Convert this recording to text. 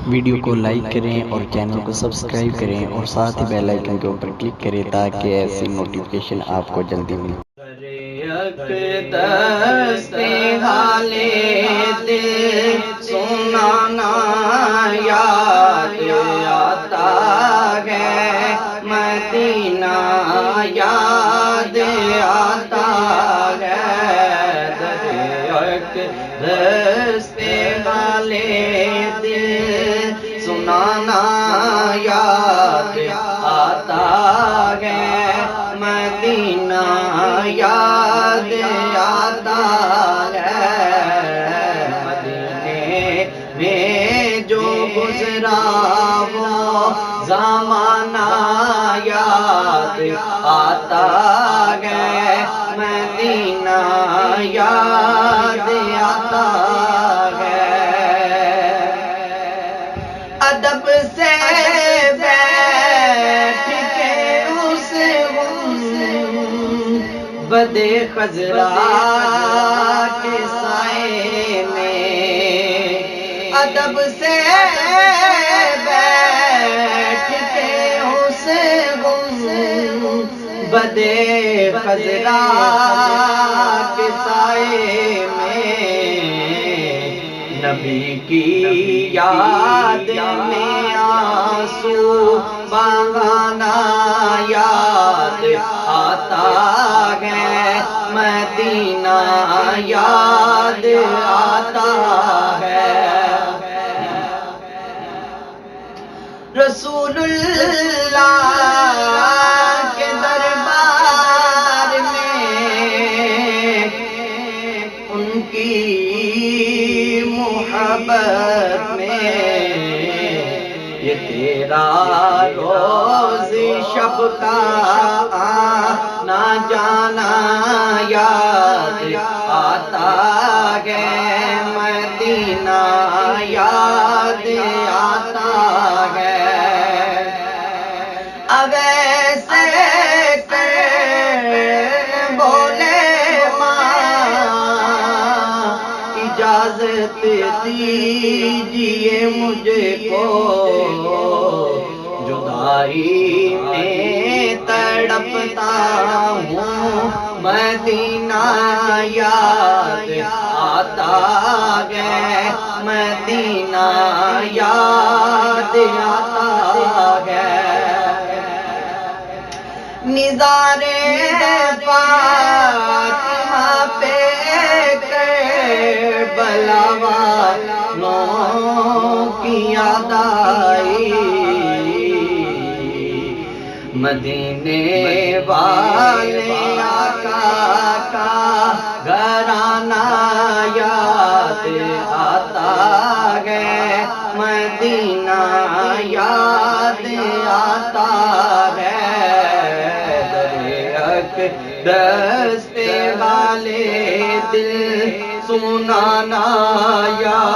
Video کو like کریں اور چینل کو سبسکرائب کریں اور ساتھ ہی بیل آئیکن کے اوپر کلک کریں تاکہ ایسی نوٹیفیکیشن آپ کو جلدی ملے۔ دست حالِ دل سنانا یاد آتا ہے، مدینہ یاد آتا ہے، دست حالِ دل سنانا یاد آتا ہے، مدینہ یاد آتا ہے، مدینے میں جو گزرا وہ زمانہ یاد آتا ہے، مدینہ یاد آتا ہے۔ ادب سے بیٹھ کے اس گنبد خضرا کے سائے میں، ادب سے بیٹھ کے اس گنبد خضرا کے سائے میں، نبی کی یاد میں آنسو بہانا یاد آتا ہے، مدینہ یاد آتا ہے۔ رسول اللہ کے دربار میں ان کی محبت میں، یہ تیرا روز شب کا آنا جانا یاد آتا ہے، مدینہ یاد آتا ہے۔ اویسے بولے ماں اجازت دیجیے مجھ کو، جدائی میں تڑپتا ہوں، مدینہ یاد آتا ہے، مدینہ یاد آتا ہے۔ نظارے فاطمہ پہ کربلا والوں کی یاد آئی، مدینے والے آقا کا گھرانہ یاد آتا ہے، مدینہ یاد آتا ہے۔ دست والے دل سنانا یاد